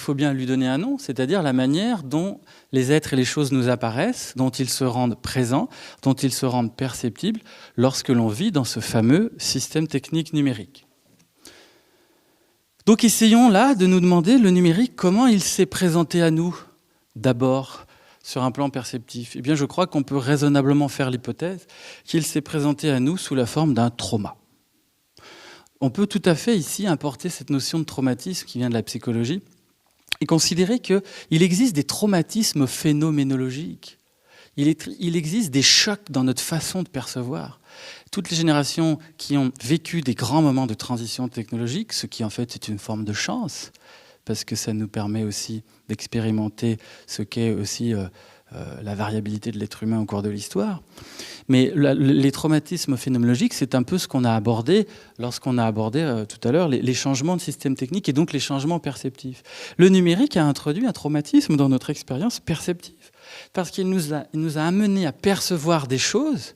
faut bien lui donner un nom, c'est-à-dire la manière dont les êtres et les choses nous apparaissent, dont ils se rendent présents, dont ils se rendent perceptibles lorsque l'on vit dans ce fameux système technique numérique. Donc essayons là de nous demander, le numérique, comment il s'est présenté à nous d'abord sur un plan perceptif. Eh bien, je crois qu'on peut raisonnablement faire l'hypothèse qu'il s'est présenté à nous sous la forme d'un trauma. On peut tout à fait ici importer cette notion de traumatisme qui vient de la psychologie et considérer qu'il existe des traumatismes phénoménologiques. Il existe des chocs dans notre façon de percevoir. Toutes les générations qui ont vécu des grands moments de transition technologique, ce qui en fait est une forme de chance, parce que ça nous permet aussi d'expérimenter ce qu'est aussi la variabilité de l'être humain au cours de l'histoire. Mais les traumatismes phénoménologiques, c'est un peu ce qu'on a abordé lorsqu'on a abordé tout à l'heure les changements de système technique et donc les changements perceptifs. Le numérique a introduit un traumatisme dans notre expérience perceptive, parce qu'il nous a amené à percevoir des choses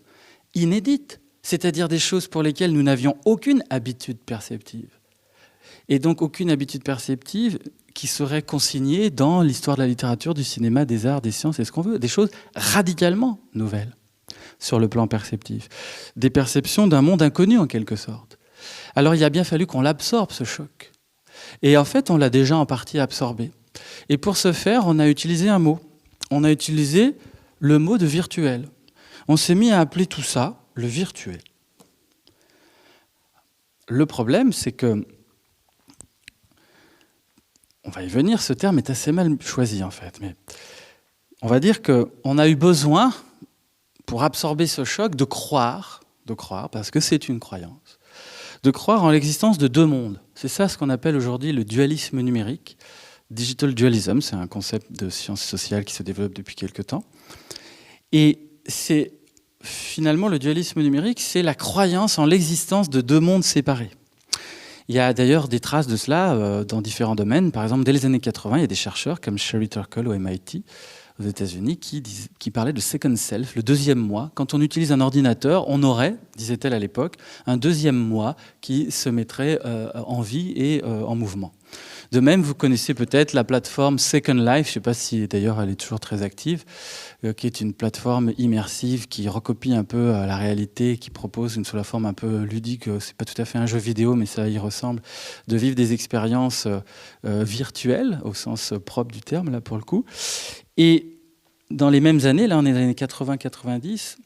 inédites, c'est-à-dire des choses pour lesquelles nous n'avions aucune habitude perceptive. Et donc aucune habitude perceptive qui serait consignée dans l'histoire de la littérature, du cinéma, des arts, des sciences et ce qu'on veut. Des choses radicalement nouvelles sur le plan perceptif. Des perceptions d'un monde inconnu en quelque sorte. Alors il a bien fallu qu'on l'absorbe, ce choc. Et en fait, on l'a déjà en partie absorbé. Et pour ce faire, on a utilisé un mot. On a utilisé le mot de virtuel. On s'est mis à appeler tout ça le virtuel. Le problème, c'est que, on va y venir, ce terme est assez mal choisi en fait, mais on va dire qu'on a eu besoin, pour absorber ce choc, de croire, parce que c'est une croyance, de croire en l'existence de deux mondes. C'est ça ce qu'on appelle aujourd'hui le dualisme numérique. Digital dualism, c'est un concept de sciences sociales qui se développe depuis quelque temps. Et c'est finalement le dualisme numérique, c'est la croyance en l'existence de deux mondes séparés. Il y a d'ailleurs des traces de cela dans différents domaines. Par exemple, dès les années 80, il y a des chercheurs comme Sherry Turkle au MIT, aux États-Unis, qui parlaient de second self, le deuxième moi. Quand on utilise un ordinateur, on aurait, disait-elle à l'époque, un deuxième moi qui se mettrait en vie et en mouvement. De même, vous connaissez peut-être la plateforme Second Life, je ne sais pas si d'ailleurs elle est toujours très active, qui est une plateforme immersive qui recopie un peu la réalité, qui propose sous la forme un peu ludique, c'est pas tout à fait un jeu vidéo, mais ça y ressemble, de vivre des expériences virtuelles, au sens propre du terme, là pour le coup. Et dans les mêmes années, là on est dans les années 80-90,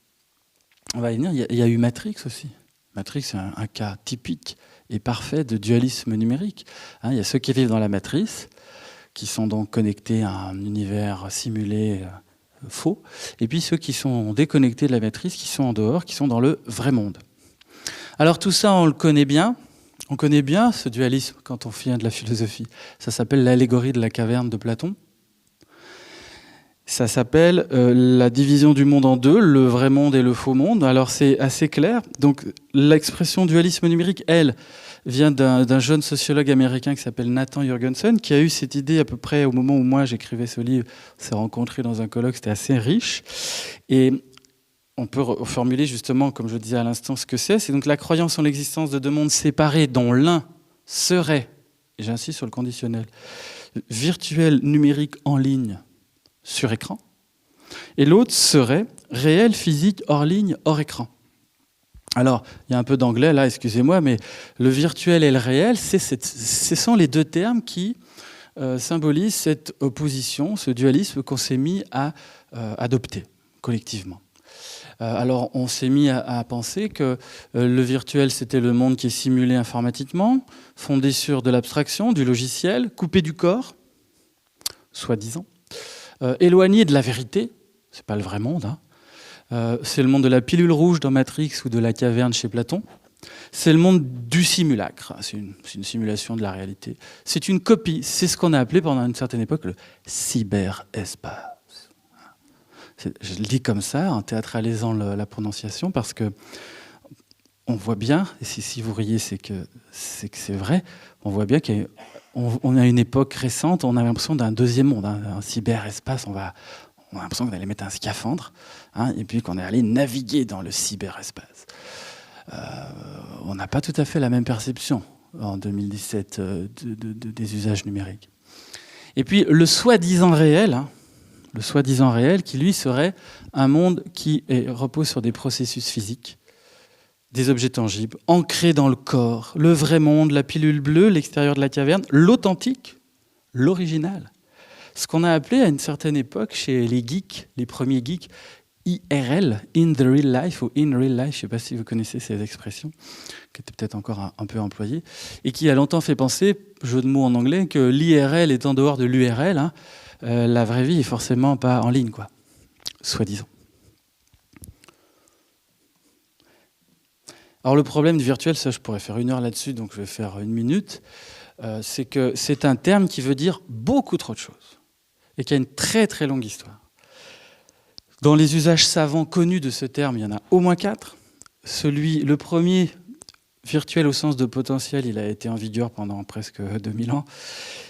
on va y venir, il y a eu Matrix aussi. Matrix, c'est un cas typique et parfait de dualisme numérique. Il y a ceux qui vivent dans la matrice, qui sont donc connectés à un univers simulé faux, et puis ceux qui sont déconnectés de la matrice, qui sont en dehors, qui sont dans le vrai monde. Alors tout ça, on le connaît bien. On connaît bien ce dualisme quand on vient de la philosophie. Ça s'appelle l'allégorie de la caverne de Platon. Ça s'appelle la division du monde en deux, le vrai monde et le faux monde. Alors c'est assez clair. Donc l'expression dualisme numérique, elle, vient d'un jeune sociologue américain qui s'appelle Nathan Jorgensen, qui a eu cette idée à peu près au moment où moi j'écrivais ce livre. On s'est rencontrés dans un colloque, c'était assez riche. Et on peut reformuler justement, comme je disais à l'instant, ce que c'est. C'est donc la croyance en l'existence de deux mondes séparés dont l'un serait, et j'insiste sur le conditionnel, virtuel, numérique, en ligne, sur écran, et l'autre serait réel, physique, hors ligne, hors écran. Alors, il y a un peu d'anglais là, excusez-moi, mais le virtuel et le réel, ce sont les deux termes qui symbolisent cette opposition, ce dualisme qu'on s'est mis à adopter collectivement. Alors, on s'est mis à penser que le virtuel, c'était le monde qui est simulé informatiquement, fondé sur de l'abstraction, du logiciel, coupé du corps, soi-disant. Éloigné de la vérité, c'est pas le vrai monde, c'est le monde de la pilule rouge dans Matrix ou de la caverne chez Platon. C'est le monde du simulacre, c'est une simulation de la réalité. C'est une copie, c'est ce qu'on a appelé pendant une certaine époque le cyberespace. Je le dis comme ça, en théâtralisant la prononciation, parce que on voit bien, et si vous riez, c'est que c'est vrai, on voit bien qu'on a une époque récente, on a l'impression d'un deuxième monde, un cyberespace, on a l'impression qu'on allait mettre un scaphandre, et puis qu'on est allé naviguer dans le cyberespace. On n'a pas tout à fait la même perception en 2017 des usages numériques. Et puis le soi-disant réel, hein, le soi-disant réel qui lui serait un monde qui repose sur des processus physiques, des objets tangibles, ancrés dans le corps, le vrai monde, la pilule bleue, l'extérieur de la caverne, l'authentique, l'original. Ce qu'on a appelé à une certaine époque chez les geeks, les premiers geeks, IRL, in the real life ou in real life, je ne sais pas si vous connaissez ces expressions, qui étaient peut-être encore un peu employées, et qui a longtemps fait penser, jeu de mots en anglais, que l'IRL est en dehors de l'URL, hein, la vraie vie est forcément pas en ligne, quoi, soi-disant. Alors le problème du virtuel, ça je pourrais faire 1 heure là-dessus, donc je vais faire 1 minute, c'est que c'est un terme qui veut dire beaucoup trop de choses, et qui a une très très longue histoire. Dans les usages savants connus de ce terme, il y en a au moins 4. Le premier, virtuel au sens de potentiel, il a été en vigueur pendant presque 2000 ans.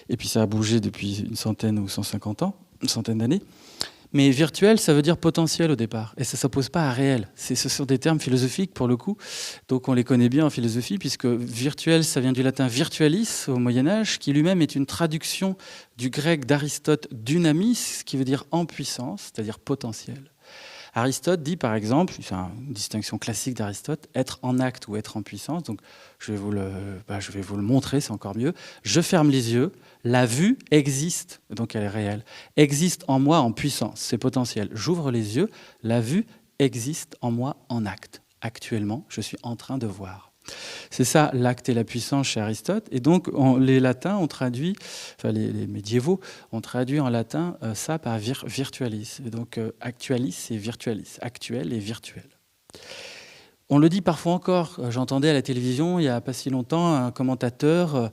Et puis ça a bougé depuis une centaine ou 150 ans, une centaine d'années. Mais virtuel, ça veut dire potentiel au départ. Et ça ne s'oppose pas à réel. Ce sont des termes philosophiques pour le coup. Donc on les connaît bien en philosophie, puisque virtuel, ça vient du latin virtualis au Moyen-Âge, qui lui-même est une traduction du grec d'Aristote dynamis, qui veut dire en puissance, c'est-à-dire potentiel. Aristote dit par exemple, c'est une distinction classique d'Aristote, être en acte ou être en puissance. Donc je vais vous le montrer, c'est encore mieux. Je ferme les yeux, la vue existe, donc elle est réelle, existe en moi en puissance, c'est potentiel. J'ouvre les yeux, la vue existe en moi en acte. Actuellement, je suis en train de voir. C'est ça l'acte et la puissance chez Aristote. Et donc les latins ont traduit, enfin les médiévaux ont traduit en latin ça par virtualis. Et donc actualis, c'est virtualis, actuel et virtuel. On le dit parfois encore. J'entendais à la télévision il n'y a pas si longtemps un commentateur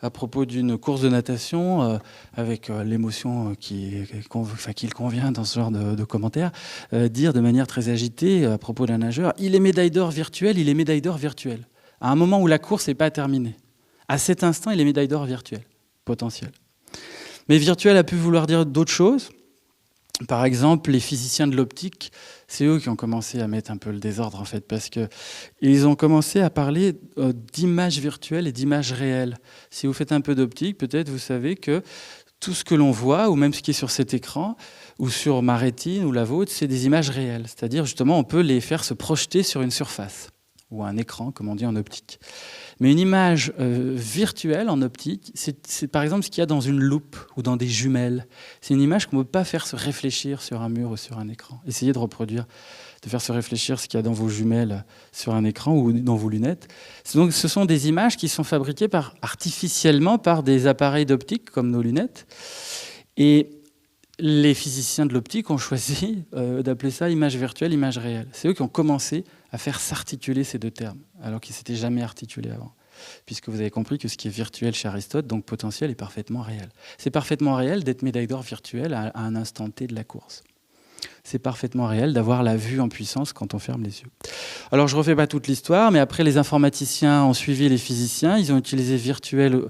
à propos d'une course de natation, avec l'émotion qu'il convient dans ce genre de commentaires, dire de manière très agitée à propos d'un nageur, il est médaille d'or virtuel, il est médaille d'or virtuel. À un moment où la course n'est pas terminée. À cet instant, il est médaille d'or virtuel, potentiel. Mais virtuel a pu vouloir dire d'autres choses. Par exemple, les physiciens de l'optique, c'est eux qui ont commencé à mettre un peu le désordre, en fait, parce qu'ils ont commencé à parler d'images virtuelles et d'images réelles. Si vous faites un peu d'optique, peut-être vous savez que tout ce que l'on voit, ou même ce qui est sur cet écran, ou sur ma rétine, ou la vôtre, c'est des images réelles. C'est-à-dire, justement, on peut les faire se projeter sur une surface, ou un écran, comme on dit en optique. Mais une image virtuelle en optique, c'est par exemple ce qu'il y a dans une loupe ou dans des jumelles. C'est une image qu'on ne peut pas faire se réfléchir sur un mur ou sur un écran. Essayez de reproduire, de faire se réfléchir ce qu'il y a dans vos jumelles sur un écran ou dans vos lunettes. Donc, ce sont des images qui sont fabriquées artificiellement par des appareils d'optique comme nos lunettes. Et les physiciens de l'optique ont choisi d'appeler ça image virtuelle, image réelle. C'est eux qui ont commencé à faire s'articuler ces deux termes, alors qu'ils ne s'étaient jamais articulés avant. Puisque vous avez compris que ce qui est virtuel chez Aristote, donc potentiel, est parfaitement réel. C'est parfaitement réel d'être médaille d'or virtuelle à un instant T de la course. C'est parfaitement réel d'avoir la vue en puissance quand on ferme les yeux. Alors je ne refais pas toute l'histoire, mais après les informaticiens ont suivi les physiciens, ils ont utilisé virtuel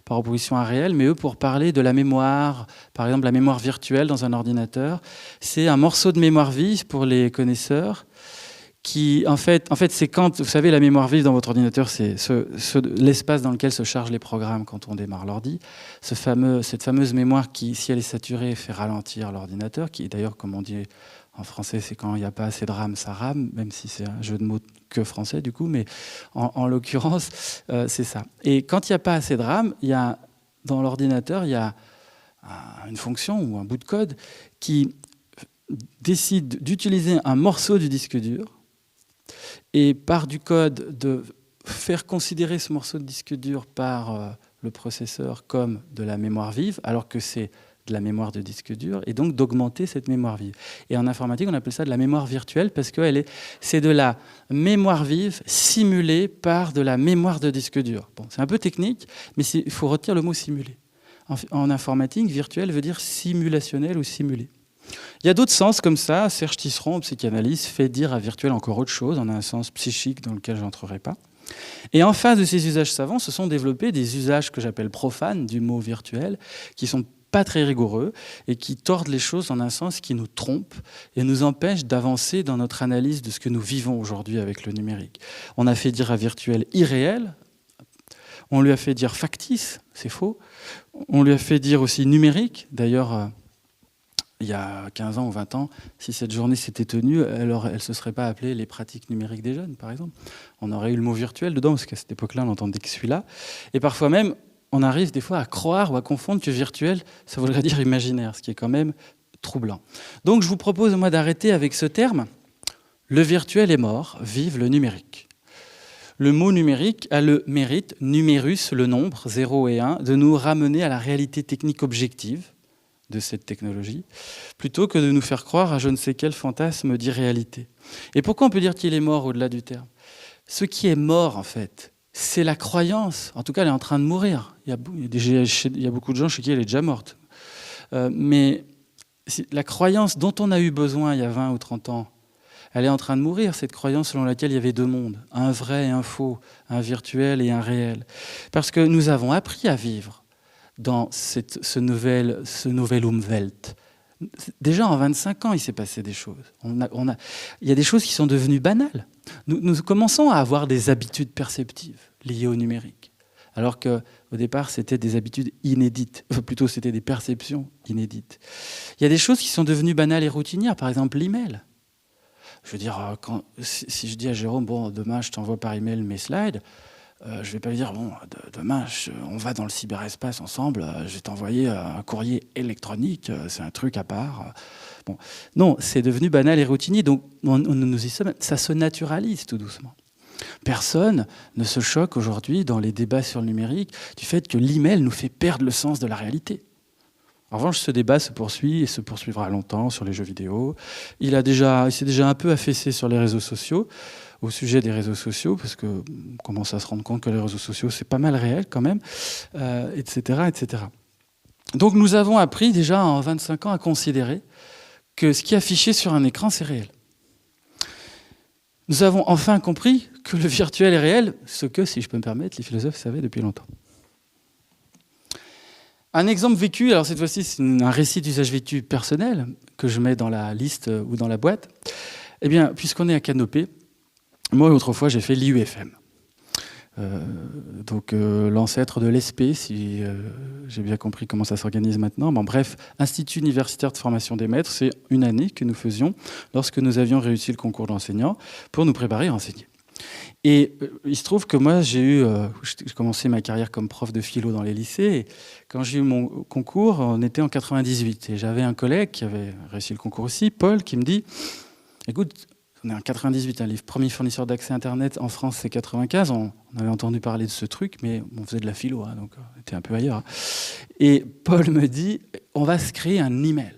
par opposition à réel, mais eux pour parler de la mémoire, par exemple la mémoire virtuelle dans un ordinateur, c'est un morceau de mémoire vive pour les connaisseurs, qui en fait c'est quand, vous savez, la mémoire vive dans votre ordinateur, c'est l'espace dans lequel se chargent les programmes quand on démarre l'ordi, cette fameuse mémoire qui, si elle est saturée, fait ralentir l'ordinateur, qui d'ailleurs, comme on dit en français, c'est quand il n'y a pas assez de RAM, ça rame, même si c'est un jeu de mots que français du coup, mais en l'occurrence, c'est ça. Et quand il n'y a pas assez de RAM, dans l'ordinateur, il y a une fonction ou un bout de code qui décide d'utiliser un morceau du disque dur et par du code de faire considérer ce morceau de disque dur par le processeur comme de la mémoire vive, alors que c'est de la mémoire de disque dur, et donc d'augmenter cette mémoire vive. Et en informatique, on appelle ça de la mémoire virtuelle, parce que c'est de la mémoire vive simulée par de la mémoire de disque dur. Bon, c'est un peu technique, mais il faut retenir le mot simulé. En informatique, virtuel veut dire simulationnel ou simulé. Il y a d'autres sens comme ça. Serge Tisseron, en psychanalyse, fait dire à virtuel encore autre chose, en un sens psychique dans lequel je n'entrerai pas. Et en face de ces usages savants, se sont développés des usages que j'appelle profanes du mot virtuel, qui sont pas très rigoureux et qui tordent les choses en un sens qui nous trompe et nous empêche d'avancer dans notre analyse de ce que nous vivons aujourd'hui avec le numérique. On a fait dire à virtuel irréel. On lui a fait dire factice, c'est faux. On lui a fait dire aussi numérique. D'ailleurs, il y a 15 ans ou 20 ans, si cette journée s'était tenue, elle ne se serait pas appelée les pratiques numériques des jeunes, par exemple. On aurait eu le mot virtuel dedans, parce qu'à cette époque-là, on n'entendait que celui-là. Et parfois même, on arrive des fois à croire ou à confondre que virtuel, ça voudrait dire imaginaire, ce qui est quand même troublant. Donc je vous propose, moi, d'arrêter avec ce terme. Le virtuel est mort, vive le numérique. Le mot numérique a le mérite, numérus, le nombre, 0 et 1, de nous ramener à la réalité technique objective de cette technologie, plutôt que de nous faire croire à je ne sais quel fantasme d'irréalité. Et pourquoi on peut dire qu'il est mort au-delà du terme ? Ce qui est mort, en fait, c'est la croyance. En tout cas, elle est en train de mourir. Il y a beaucoup de gens chez qui elle est déjà morte. Mais la croyance dont on a eu besoin il y a 20 ou 30 ans, elle est en train de mourir, cette croyance selon laquelle il y avait deux mondes, un vrai et un faux, un virtuel et un réel. Parce que nous avons appris à vivre dans ce nouvel Umwelt. Déjà en 25 ans, il s'est passé des choses. Il y a des choses qui sont devenues banales. Nous commençons à avoir des habitudes perceptives liées au numérique. Alors qu'au départ, c'était des habitudes inédites. Plutôt, c'était des perceptions inédites. Il y a des choses qui sont devenues banales et routinières. Par exemple, l'email. Je veux dire, si je dis à Jérôme, bon, demain, je t'envoie par email mes slides, je ne vais pas lui dire, bon, demain, on va dans le cyberespace ensemble, je vais t'envoyer un courrier électronique, c'est un truc à part. Bon. Non, c'est devenu banal et routinier, donc nous y sommes, ça se naturalise tout doucement. Personne ne se choque aujourd'hui dans les débats sur le numérique du fait que l'email nous fait perdre le sens de la réalité. En revanche, ce débat se poursuit et se poursuivra longtemps sur les jeux vidéo. Il s'est déjà un peu affaissé sur les réseaux sociaux, au sujet des réseaux sociaux, parce qu'on commence à se rendre compte que les réseaux sociaux, c'est pas mal réel quand même, etc., etc. Donc nous avons appris déjà en 25 ans à considérer que ce qui est affiché sur un écran, c'est réel. Nous avons enfin compris que le virtuel est réel, ce que, si je peux me permettre, les philosophes savaient depuis longtemps. Un exemple vécu, alors cette fois-ci c'est un récit d'usage vécu personnel que je mets dans la liste ou dans la boîte. Eh bien, puisqu'on est à Canopée, moi autrefois j'ai fait l'IUFM. Donc l'ancêtre de l'ESP, si j'ai bien compris comment ça s'organise maintenant. Bon, bref, Institut universitaire de formation des maîtres, c'est une année que nous faisions lorsque nous avions réussi le concours d'enseignant pour nous préparer à enseigner. Et il se trouve que moi, j'ai commencé ma carrière comme prof de philo dans les lycées. Et quand j'ai eu mon concours, on était en 98. Et j'avais un collègue qui avait réussi le concours aussi, Paul, qui me dit « Écoute, on est en 98, le premier fournisseur d'accès Internet en France, c'est 95. On avait entendu parler de ce truc, mais on faisait de la philo, hein, donc on était un peu ailleurs. Hein. Et Paul me dit « On va se créer un email. »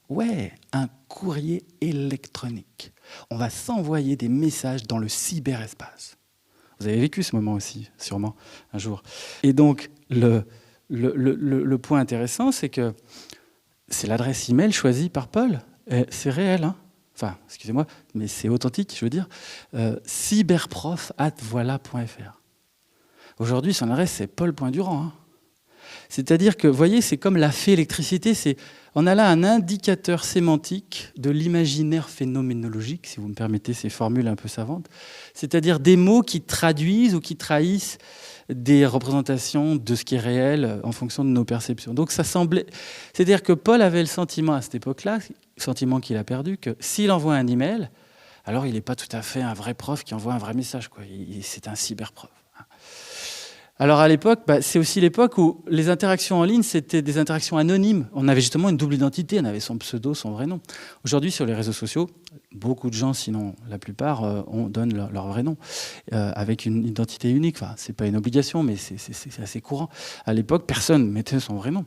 Ouais, un courrier électronique. On va s'envoyer des messages dans le cyberespace. Vous avez vécu ce moment aussi, sûrement, un jour. Et donc, le point intéressant, c'est que c'est l'adresse email choisie par Paul. C'est réel, hein. Enfin, excusez-moi, mais c'est authentique, je veux dire. cyberprof@voila.fr. Aujourd'hui, son adresse, c'est paul.durand. Hein. C'est-à-dire que, vous voyez, c'est comme la fée électricité, on a là un indicateur sémantique de l'imaginaire phénoménologique, si vous me permettez ces formules un peu savantes, c'est-à-dire des mots qui traduisent ou qui trahissent des représentations de ce qui est réel en fonction de nos perceptions. Donc ça semblait... C'est-à-dire que Paul avait le sentiment à cette époque-là, sentiment qu'il a perdu, que s'il envoie un email, alors il n'est pas tout à fait un vrai prof qui envoie un vrai message, quoi. C'est un cyberprof. Alors à l'époque, c'est aussi l'époque où les interactions en ligne, c'était des interactions anonymes. On avait justement une double identité, on avait son pseudo, son vrai nom. Aujourd'hui, sur les réseaux sociaux, beaucoup de gens, sinon la plupart, on donne leur vrai nom, avec une identité unique. Enfin, c'est pas une obligation, mais c'est assez courant. À l'époque, personne mettait son vrai nom.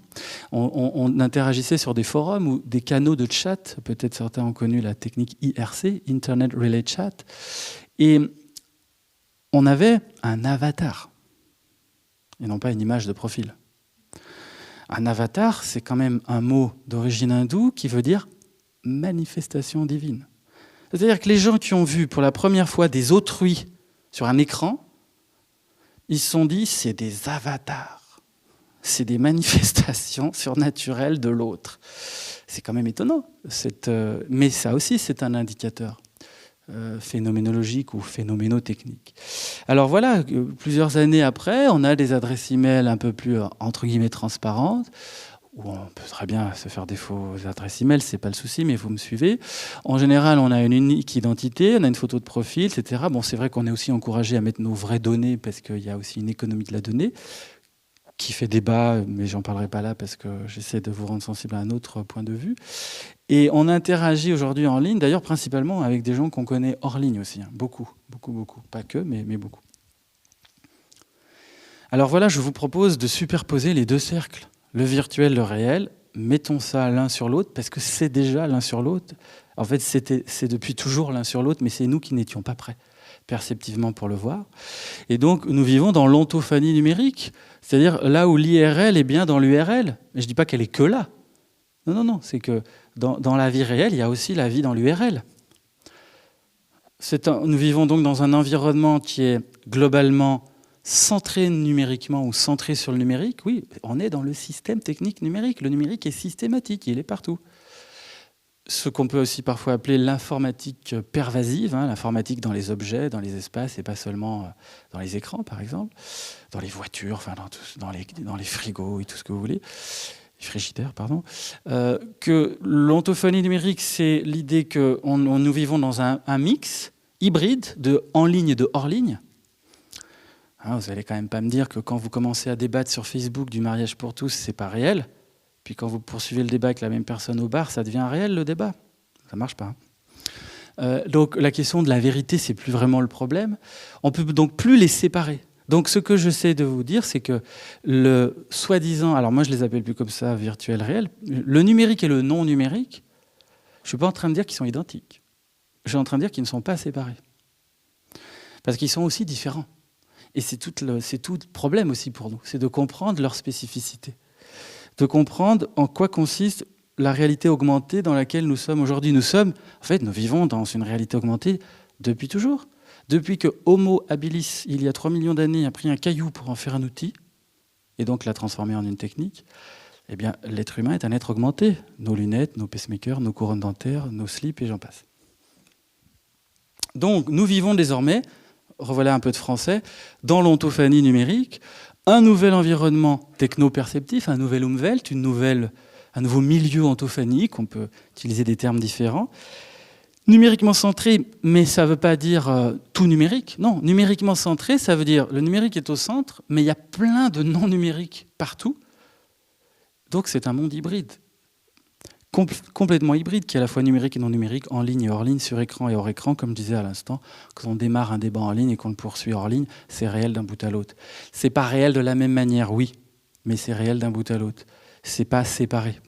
On interagissait sur des forums ou des canaux de chat. Peut-être certains ont connu la technique IRC, Internet Relay Chat. Et on avait un avatar. Et non pas une image de profil. Un avatar, c'est quand même un mot d'origine hindoue qui veut dire manifestation divine. C'est-à-dire que les gens qui ont vu pour la première fois des autrui sur un écran, ils se sont dit c'est des avatars, c'est des manifestations surnaturelles de l'autre. C'est quand même étonnant, mais ça aussi c'est un indicateur. phénoménologique ou phénoménotechnique. Alors voilà, plusieurs années après, on a des adresses email un peu plus, entre guillemets, transparentes, où on peut très bien se faire des faux adresses email, c'est pas le souci, mais vous me suivez. En général, on a une unique identité, on a une photo de profil, etc. Bon, c'est vrai qu'on est aussi encouragé à mettre nos vraies données, parce qu'il y a aussi une économie de la donnée, qui fait débat, mais j'en parlerai pas là parce que j'essaie de vous rendre sensible à un autre point de vue. Et on interagit aujourd'hui en ligne, d'ailleurs principalement avec des gens qu'on connaît hors ligne aussi, hein. Beaucoup. Pas que, mais beaucoup. Alors voilà, je vous propose de superposer les deux cercles, le virtuel, le réel. Mettons ça l'un sur l'autre, parce que c'est déjà l'un sur l'autre. En fait, c'est depuis toujours l'un sur l'autre, mais c'est nous qui n'étions pas prêts perceptivement pour le voir. Et donc, nous vivons dans l'ontophanie numérique, c'est-à-dire là où l'IRL est bien dans l'URL. Mais je ne dis pas qu'elle est que là. Non, c'est que dans la vie réelle, il y a aussi la vie dans l'URL. Nous vivons donc dans un environnement qui est globalement centré numériquement ou centré sur le numérique. Oui, on est dans le système technique numérique. Le numérique est systématique, il est partout. Ce qu'on peut aussi parfois appeler l'informatique pervasive, hein, l'informatique dans les objets, dans les espaces, et pas seulement dans les écrans, par exemple, dans les voitures, enfin dans les frigos et tout ce que vous voulez, les frigidaires, pardon. Que l'ontophonie numérique, c'est l'idée que nous vivons dans un mix hybride de en ligne et de hors ligne. Hein, vous n'allez quand même pas me dire que quand vous commencez à débattre sur Facebook du mariage pour tous, c'est pas réel. Puis quand vous poursuivez le débat avec la même personne au bar, ça devient réel, le débat. Ça ne marche pas. Donc la question de la vérité, c'est plus vraiment le problème. On ne peut donc plus les séparer. Donc ce que j'essaie de vous dire, c'est que le soi-disant, alors moi je les appelle plus comme ça, virtuel, réel, le numérique et le non numérique, je ne suis pas en train de dire qu'ils sont identiques. Je suis en train de dire qu'ils ne sont pas séparés. Parce qu'ils sont aussi différents. Et c'est tout le problème aussi pour nous, c'est de comprendre leur spécificité. De comprendre en quoi consiste la réalité augmentée dans laquelle nous sommes aujourd'hui. Nous vivons dans une réalité augmentée depuis toujours. Depuis que Homo habilis, il y a 3 millions d'années, a pris un caillou pour en faire un outil, et donc l'a transformé en une technique, eh bien, l'être humain est un être augmenté. Nos lunettes, nos pacemakers, nos couronnes dentaires, nos slips, et j'en passe. Donc, nous vivons désormais, revoilà un peu de français, dans l'ontophanie numérique, un nouvel environnement techno-perceptif, un nouvel Umwelt, un nouveau milieu ontophonique, on peut utiliser des termes différents. Numériquement centré, mais ça ne veut pas dire tout numérique. Non, numériquement centré, ça veut dire le numérique est au centre, mais il y a plein de non-numériques partout. Donc c'est un monde hybride, complètement hybride, qui est à la fois numérique et non numérique, en ligne et hors ligne, sur écran et hors écran, comme je disais à l'instant. Quand on démarre un débat en ligne et qu'on le poursuit hors ligne, c'est réel d'un bout à l'autre. C'est pas réel de la même manière, oui, mais c'est réel d'un bout à l'autre. C'est pas séparé.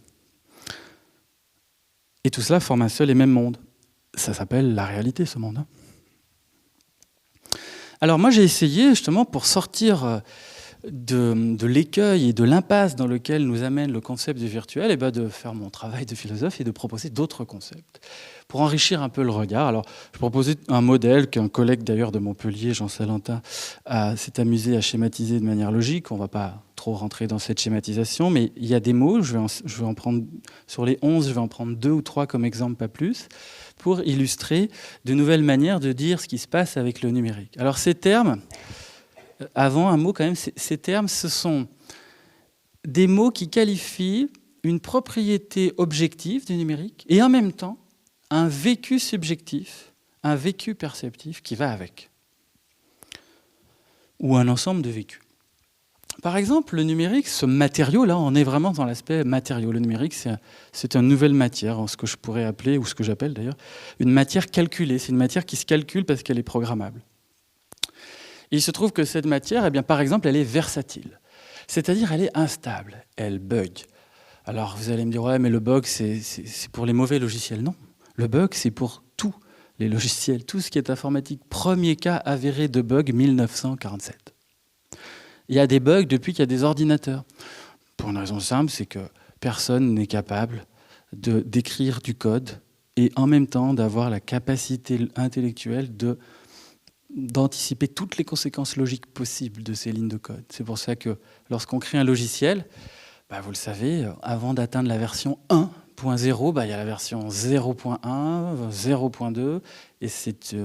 Et tout cela forme un seul et même monde. Ça s'appelle la réalité, ce monde. Alors moi, j'ai essayé, justement, pour sortir de l'écueil et de l'impasse dans lequel nous amène le concept du virtuel, de faire mon travail de philosophe et de proposer d'autres concepts pour enrichir un peu le regard. Alors, je proposais un modèle qu'un collègue d'ailleurs de Montpellier, Jean Salentin, s'est amusé à schématiser de manière logique. On ne va pas trop rentrer dans cette schématisation, mais il y a des mots, je vais en prendre, sur les 11, je vais en prendre 2 ou 3 comme exemple, pas plus, pour illustrer de nouvelles manières de dire ce qui se passe avec le numérique. Alors ces termes, avant un mot quand même, ces termes, ce sont des mots qui qualifient une propriété objective du numérique et en même temps un vécu subjectif, un vécu perceptif qui va avec, ou un ensemble de vécus. Par exemple, le numérique, ce matériau, là, on est vraiment dans l'aspect matériau. Le numérique, c'est une nouvelle matière, ce que je pourrais appeler, ou ce que j'appelle d'ailleurs, une matière calculée. C'est une matière qui se calcule parce qu'elle est programmable. Et il se trouve que cette matière, eh bien, par exemple, elle est versatile. C'est-à-dire, elle est instable, elle bug. Alors, vous allez me dire, ouais, mais le bug, c'est pour les mauvais logiciels. Non, le bug, c'est pour tous les logiciels, tout ce qui est informatique. Premier cas avéré de bug, 1947. Il y a des bugs depuis qu'il y a des ordinateurs. Pour une raison simple, c'est que personne n'est capable d'écrire du code et en même temps d'avoir la capacité intellectuelle d'anticiper toutes les conséquences logiques possibles de ces lignes de code. C'est pour ça que lorsqu'on crée un logiciel, vous le savez, avant d'atteindre la version 1, .0, il y a la version 0.1, 0.2, et c'est,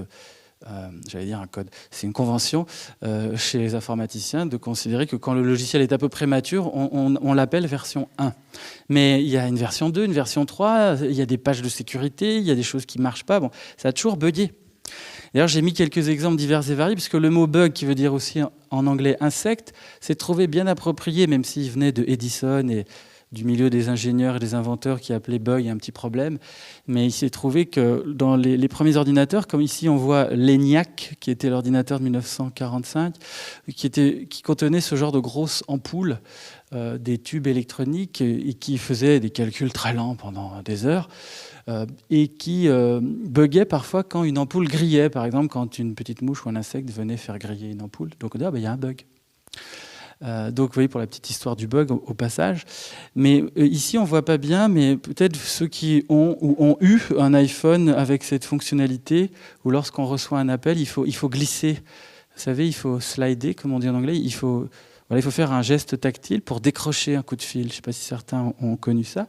j'allais dire un code, c'est une convention chez les informaticiens de considérer que quand le logiciel est à peu près mature, on l'appelle version 1. Mais il y a une version 2, une version 3, il y a des pages de sécurité, il y a des choses qui ne marchent pas, bon, ça a toujours bugué. D'ailleurs, j'ai mis quelques exemples divers et variés, puisque le mot bug, qui veut dire aussi en anglais insecte, s'est trouvé bien approprié, même s'il venait de Edison et du milieu des ingénieurs et des inventeurs qui appelaient bug un petit problème. Mais il s'est trouvé que dans les premiers ordinateurs, comme ici on voit l'ENIAC, qui était l'ordinateur de 1945, qui contenait ce genre de grosses ampoules, des tubes électroniques, et qui faisaient des calculs très lents pendant des heures, et qui buguait parfois quand une ampoule grillait, par exemple quand une petite mouche ou un insecte venait faire griller une ampoule. Donc on dit, il y a un bug. Donc vous voyez, pour la petite histoire du bug au passage. Mais ici on ne voit pas bien, mais peut-être ceux qui ont ou ont eu un iPhone avec cette fonctionnalité, où lorsqu'on reçoit un appel, il faut glisser. Vous savez, il faut slider, comme on dit en anglais, il faut faire un geste tactile pour décrocher un coup de fil. Je ne sais pas si certains ont connu ça.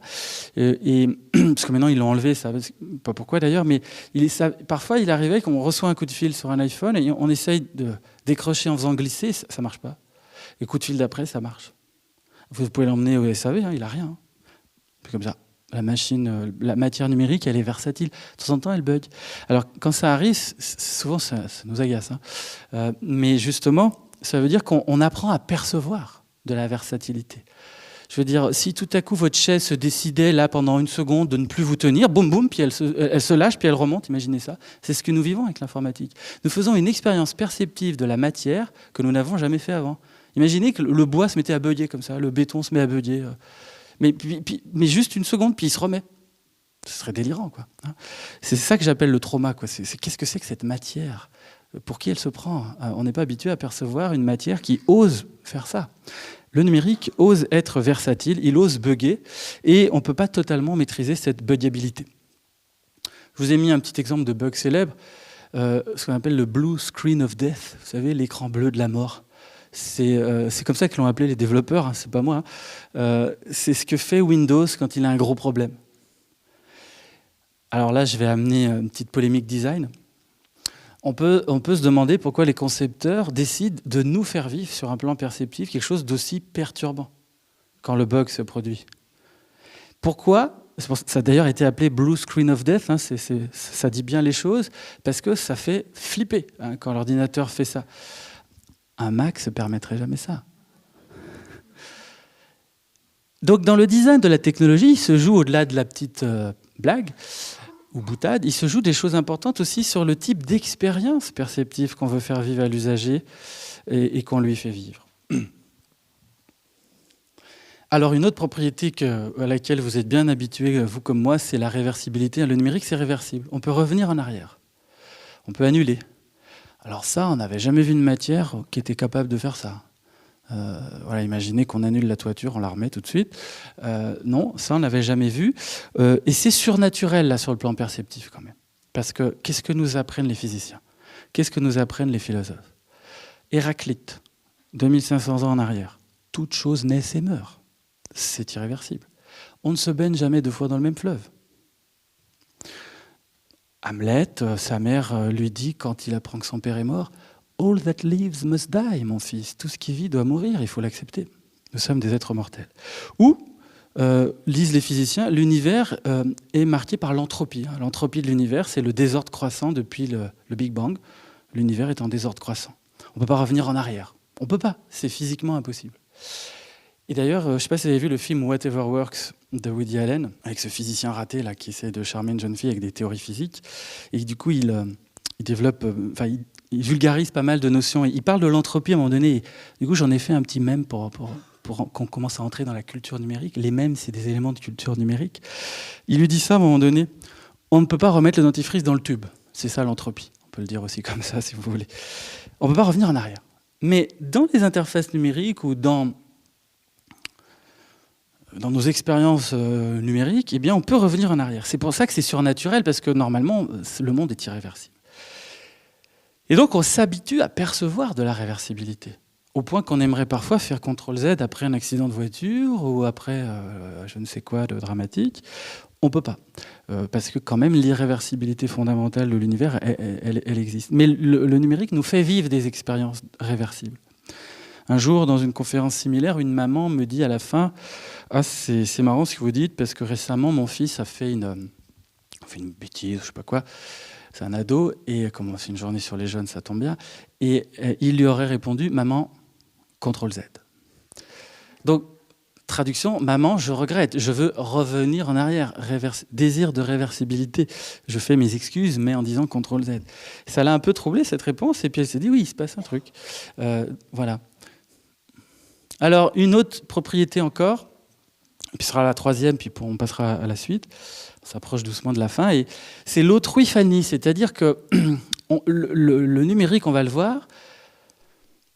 Parce que maintenant, ils l'ont enlevé, ça, pas pourquoi d'ailleurs, mais parfois, il arrivait qu'on reçoit un coup de fil sur un iPhone et on essaye de décrocher en faisant glisser, ça ne marche pas. Et coup de fil d'après, ça marche. Vous pouvez l'emmener au SAV, il n'a rien. C'est comme ça. La matière numérique, elle est versatile. De temps en temps, elle bug. Alors, quand ça arrive, souvent, ça nous agace. Mais justement, ça veut dire qu'on apprend à percevoir de la versatilité. Je veux dire, si tout à coup, votre chaise se décidait, là, pendant une seconde, de ne plus vous tenir, boum, boum, puis elle se lâche, puis elle remonte, imaginez ça. C'est ce que nous vivons avec l'informatique. Nous faisons une expérience perceptive de la matière que nous n'avons jamais fait avant. Imaginez que le bois se mettait à bugger comme ça, le béton se met à bugger. Mais juste une seconde, puis il se remet. Ce serait délirant, quoi. C'est ça que j'appelle le trauma, quoi. Qu'est-ce que c'est que cette matière ? Pour qui elle se prend ? On n'est pas habitué à percevoir une matière qui ose faire ça. Le numérique ose être versatile, il ose bugger, et on ne peut pas totalement maîtriser cette buggabilité. Je vous ai mis un petit exemple de bug célèbre, ce qu'on appelle le blue screen of death, vous savez, l'écran bleu de la mort. C'est comme ça que l'ont appelé les développeurs, c'est pas moi. C'est ce que fait Windows quand il a un gros problème. Alors là, je vais amener une petite polémique design. On peut se demander pourquoi les concepteurs décident de nous faire vivre sur un plan perceptif quelque chose d'aussi perturbant quand le bug se produit. Pourquoi ? Ça a d'ailleurs été appelé Blue Screen of Death, ça dit bien les choses, parce que ça fait flipper quand l'ordinateur fait ça. Un Mac ne se permettrait jamais ça. Donc dans le design de la technologie, il se joue au-delà de la petite blague ou boutade, il se joue des choses importantes aussi sur le type d'expérience perceptive qu'on veut faire vivre à l'usager et qu'on lui fait vivre. Alors une autre propriété à laquelle vous êtes bien habitués, vous comme moi, c'est la réversibilité. Le numérique, c'est réversible. On peut revenir en arrière. On peut annuler. Alors ça, on n'avait jamais vu une matière qui était capable de faire ça. Imaginez qu'on annule la toiture, on la remet tout de suite. Non, ça, on n'avait jamais vu. Et c'est surnaturel, là, sur le plan perceptif, quand même. Parce que qu'est-ce que nous apprennent les physiciens ? Qu'est-ce que nous apprennent les philosophes ? Héraclite, 2500 ans en arrière. Toute chose naît et meurt. C'est irréversible. On ne se baigne jamais deux fois dans le même fleuve. Hamlet, sa mère lui dit, quand il apprend que son père est mort, « All that lives must die, mon fils. Tout ce qui vit doit mourir, il faut l'accepter. Nous sommes des êtres mortels. » Ou, lisent les physiciens, l'univers est marqué par l'entropie. L'entropie de l'univers, c'est le désordre croissant depuis le Big Bang. L'univers est en désordre croissant. On ne peut pas revenir en arrière. On ne peut pas, c'est physiquement impossible. Et d'ailleurs, je ne sais pas si vous avez vu le film Whatever Works de Woody Allen, avec ce physicien raté là, qui essaie de charmer une jeune fille avec des théories physiques. Et du coup, il développe, il vulgarise pas mal de notions. Il parle de l'entropie à un moment donné. Et du coup, j'en ai fait un petit mème pour qu'on commence à entrer dans la culture numérique. Les mèmes, c'est des éléments de culture numérique. Il lui dit ça à un moment donné. On ne peut pas remettre le dentifrice dans le tube. C'est ça l'entropie. On peut le dire aussi comme ça, si vous voulez. On ne peut pas revenir en arrière. Mais dans les interfaces numériques ou dans nos expériences numériques, eh bien, on peut revenir en arrière. C'est pour ça que c'est surnaturel, parce que normalement, le monde est irréversible. Et donc, on s'habitue à percevoir de la réversibilité, au point qu'on aimerait parfois faire CTRL-Z après un accident de voiture ou après je ne sais quoi de dramatique. On ne peut pas. Parce que quand même, l'irréversibilité fondamentale de l'univers, elle existe. Mais le numérique nous fait vivre des expériences réversibles. Un jour, dans une conférence similaire, une maman me dit à la fin « Ah, c'est marrant ce que vous dites, parce que récemment, mon fils a fait une bêtise, je ne sais pas quoi. C'est un ado, et comme c'est une journée sur les jeunes, ça tombe bien. Et il lui aurait répondu « Maman, CTRL-Z ». Donc, traduction, maman, je regrette, je veux revenir en arrière, désir de réversibilité. Je fais mes excuses, mais en disant CTRL-Z. Ça l'a un peu troublé, cette réponse, et puis elle s'est dit, oui, il se passe un truc. Voilà. Alors, une autre propriété encore, puis ce sera la troisième, puis on passera à la suite. On s'approche doucement de la fin, et c'est l'autrui-phanie, c'est-à-dire que le numérique, on va le voir,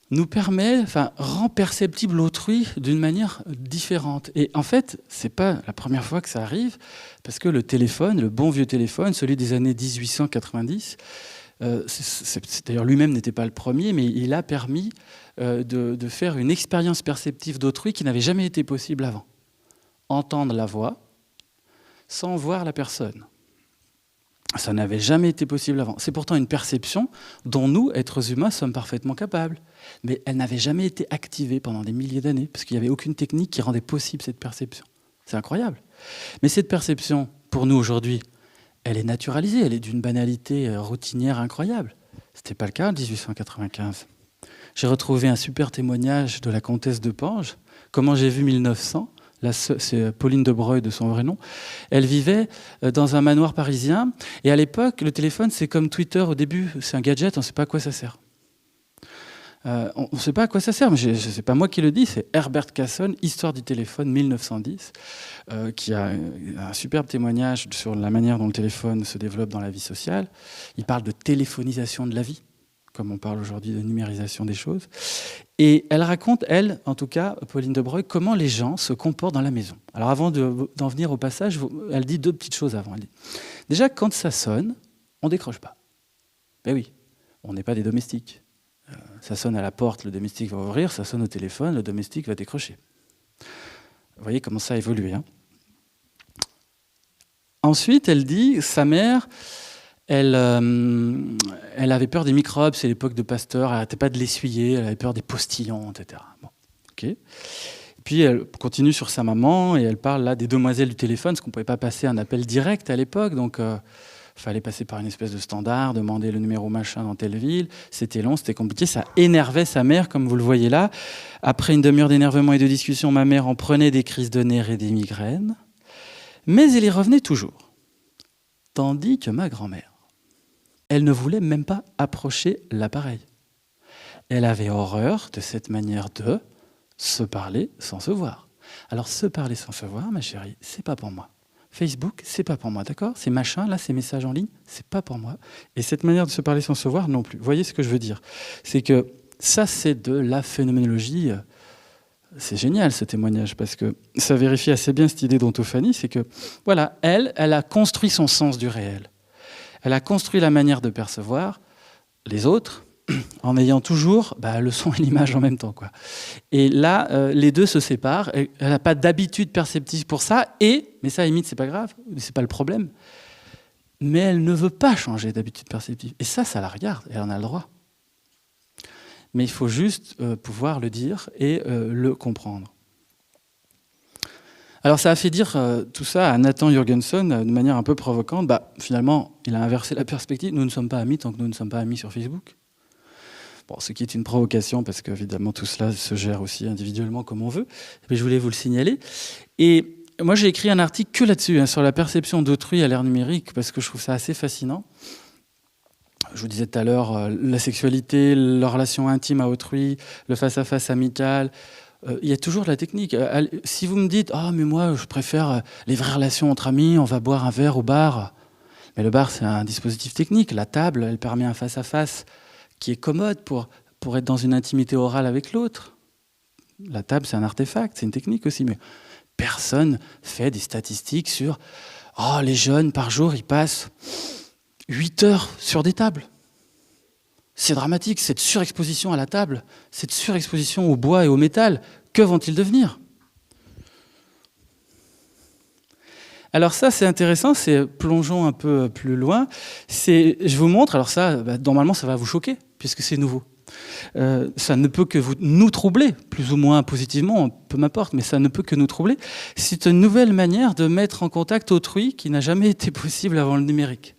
nous permet, rend perceptible l'autrui d'une manière différente. Et en fait, c'est pas la première fois que ça arrive, parce que le téléphone, le bon vieux téléphone, celui des années 1890, d'ailleurs lui-même n'était pas le premier, mais il a permis de faire une expérience perceptive d'autrui qui n'avait jamais été possible avant. Entendre la voix sans voir la personne. Ça n'avait jamais été possible avant. C'est pourtant une perception dont nous, êtres humains, sommes parfaitement capables. Mais elle n'avait jamais été activée pendant des milliers d'années, parce qu'il n'y avait aucune technique qui rendait possible cette perception. C'est incroyable. Mais cette perception, pour nous aujourd'hui, elle est naturalisée, elle est d'une banalité routinière incroyable. Ce n'était pas le cas en 1895. J'ai retrouvé un super témoignage de la comtesse de Pange, Comment j'ai vu 1900. C'est Pauline de Broglie de son vrai nom. Elle vivait dans un manoir parisien. Et à l'époque, le téléphone, c'est comme Twitter au début. C'est un gadget, on ne sait pas à quoi ça sert. On ne sait pas à quoi ça sert, mais ce n'est pas moi qui le dis, c'est Herbert Casson, Histoire du téléphone 1910, qui a un superbe témoignage sur la manière dont le téléphone se développe dans la vie sociale. Il parle de téléphonisation de la vie, comme on parle aujourd'hui de numérisation des choses. Et elle raconte, elle, en tout cas, Pauline de Broglie, comment les gens se comportent dans la maison. Alors avant d'en venir au passage, elle dit deux petites choses avant. Elle dit, déjà, quand ça sonne, on ne décroche pas. Ben oui, on n'est pas des domestiques. Ça sonne à la porte, le domestique va ouvrir, ça sonne au téléphone, le domestique va décrocher. Vous voyez comment ça a évolué. Hein. Ensuite, elle dit, sa mère, elle avait peur des microbes, c'est l'époque de Pasteur, elle n'arrêtait pas de l'essuyer, elle avait peur des postillons, etc. Bon, okay. Puis elle continue sur sa maman et elle parle là des demoiselles du téléphone, parce qu'on ne pouvait pas passer un appel direct à l'époque, donc fallait passer par une espèce de standard, demander le numéro machin dans telle ville. C'était long, c'était compliqué, ça énervait sa mère, comme vous le voyez là. Après une demi-heure d'énervement et de discussion, ma mère en prenait des crises de nerfs et des migraines, mais elle y revenait toujours. Tandis que ma grand-mère, elle ne voulait même pas approcher l'appareil. Elle avait horreur de cette manière de se parler sans se voir. Alors, se parler sans se voir, ma chérie, c'est pas pour moi. Facebook, c'est pas pour moi, d'accord? Ces machins, là, ces messages en ligne, c'est pas pour moi. Et cette manière de se parler sans se voir, non plus. Vous voyez ce que je veux dire? C'est que ça, c'est de la phénoménologie. C'est génial, ce témoignage, parce que ça vérifie assez bien cette idée d'ontophanie, c'est que, voilà, elle a construit son sens du réel. Elle a construit la manière de percevoir les autres, en ayant toujours le son et l'image en même temps, quoi. Et là, les deux se séparent. Elle n'a pas d'habitude perceptive pour ça. Mais ça, limite, c'est pas grave, c'est pas le problème. Mais elle ne veut pas changer d'habitude perceptive. Et ça la regarde. Elle en a le droit. Mais il faut juste pouvoir le dire et le comprendre. Alors, ça a fait dire tout ça à Nathan Jurgenson de manière un peu provocante. Finalement, il a inversé la perspective. Nous ne sommes pas amis tant que nous ne sommes pas amis sur Facebook. Bon, ce qui est une provocation, parce qu'évidemment, tout cela se gère aussi individuellement comme on veut. Mais je voulais vous le signaler. Et moi, j'ai écrit un article que là-dessus, sur la perception d'autrui à l'ère numérique, parce que je trouve ça assez fascinant. Je vous disais tout à l'heure, la sexualité, la relation intime à autrui, le face-à-face amical. Il y a toujours de la technique. Si vous me dites « Ah, mais moi, je préfère les vraies relations entre amis, on va boire un verre au bar », mais le bar, c'est un dispositif technique. La table, elle permet un face-à-face qui est commode pour être dans une intimité orale avec l'autre. La table, c'est un artefact, c'est une technique aussi, mais personne fait des statistiques sur « Oh, les jeunes, par jour, ils passent 8 heures sur des tables ». C'est dramatique, cette surexposition à la table, cette surexposition au bois et au métal, que vont-ils devenir ? Alors ça, c'est intéressant, plongeons un peu plus loin. Je vous montre, alors ça, normalement, ça va vous choquer, puisque c'est nouveau. Ça ne peut que nous troubler, plus ou moins positivement, peu m'importe, mais ça ne peut que nous troubler. C'est une nouvelle manière de mettre en contact autrui qui n'a jamais été possible avant le numérique.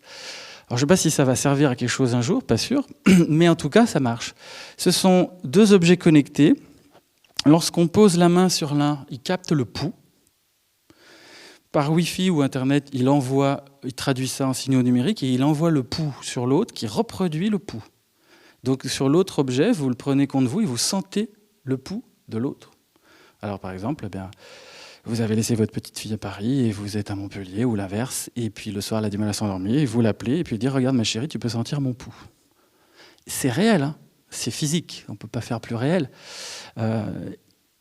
Alors, je ne sais pas si ça va servir à quelque chose un jour, pas sûr, mais en tout cas, ça marche. Ce sont deux objets connectés. Lorsqu'on pose la main sur l'un, il capte le pouls. Par Wi-Fi ou Internet, il traduit ça en signaux numériques et il envoie le pouls sur l'autre qui reproduit le pouls. Donc sur l'autre objet, vous le prenez contre vous et vous sentez le pouls de l'autre. Alors par exemple, vous avez laissé votre petite fille à Paris et vous êtes à Montpellier ou l'inverse, et puis le soir elle a du mal à s'endormir et vous l'appelez et puis vous dites « Regarde ma chérie, tu peux sentir mon pouls ». C'est réel, hein, c'est physique, on ne peut pas faire plus réel.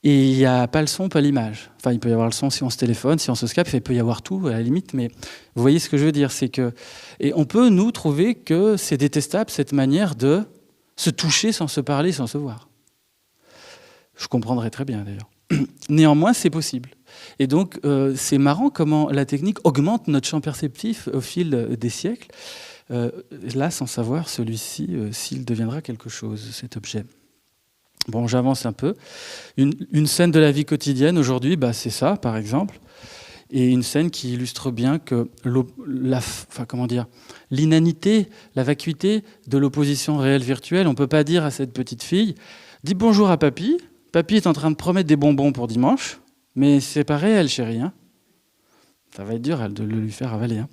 Et il n'y a pas le son, pas l'image. Enfin, il peut y avoir le son si on se téléphone, si on se skype, il peut y avoir tout à la limite, mais vous voyez ce que je veux dire, c'est que... Et on peut, nous, trouver que c'est détestable, cette manière de se toucher sans se parler, sans se voir. Je comprendrais très bien, d'ailleurs. Néanmoins, c'est possible. Et donc, c'est marrant comment la technique augmente notre champ perceptif au fil des siècles. Là, sans savoir, celui-ci, s'il deviendra quelque chose, cet objet. Bon, j'avance un peu. Une scène de la vie quotidienne, aujourd'hui, c'est ça, par exemple. Et une scène qui illustre bien que l'inanité, la vacuité de l'opposition réelle-virtuelle. On ne peut pas dire à cette petite fille « Dis bonjour à papy. Papy est en train de promettre des bonbons pour dimanche, mais c'est pas réel, chérie. Hein. » Ça va être dur de le lui faire avaler. Hein.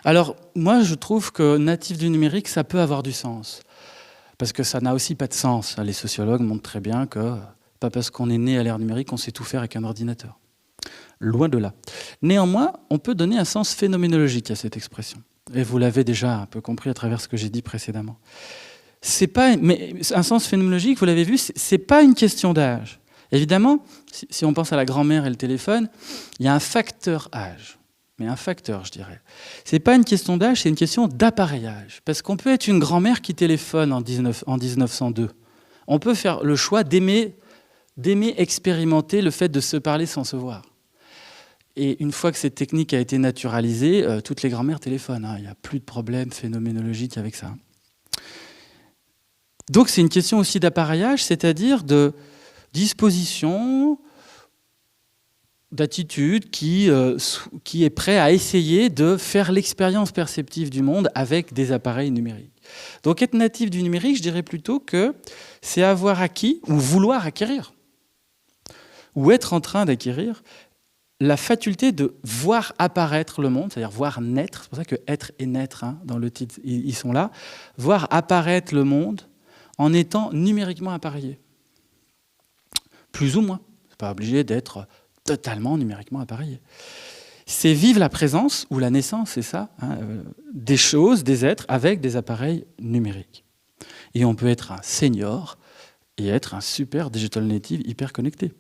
Alors, moi, je trouve que natif du numérique, ça peut avoir du sens. Parce que ça n'a aussi pas de sens. Les sociologues montrent très bien que pas parce qu'on est né à l'ère numérique qu'on sait tout faire avec un ordinateur. Loin de là. Néanmoins, on peut donner un sens phénoménologique à cette expression. Et vous l'avez déjà un peu compris à travers ce que j'ai dit précédemment. Mais un sens phénoménologique, vous l'avez vu, c'est pas une question d'âge. Évidemment, si on pense à la grand-mère et le téléphone, il y a un facteur âge. Mais un facteur, je dirais. C'est pas une question d'âge, c'est une question d'appareillage. Parce qu'on peut être une grand-mère qui téléphone en 1902. On peut faire le choix d'aimer expérimenter le fait de se parler sans se voir. Et une fois que cette technique a été naturalisée, toutes les grand-mères téléphonent. Il n'y a plus de problème phénoménologique avec ça. Donc c'est une question aussi d'appareillage, c'est-à-dire de disposition, d'attitude qui est prêt à essayer de faire l'expérience perceptive du monde avec des appareils numériques. Donc être natif du numérique, je dirais plutôt que c'est avoir acquis ou vouloir acquérir, ou être en train d'acquérir la faculté de voir apparaître le monde, c'est-à-dire voir naître, c'est pour ça que être et naître, hein, dans le titre, ils sont là, voir apparaître le monde en étant numériquement appareillé. Plus ou moins, c'est pas obligé d'être totalement numériquement appareillé. C'est vivre la présence ou la naissance, c'est ça, hein, des choses, des êtres avec des appareils numériques. Et on peut être un senior et être un super digital native hyper connecté.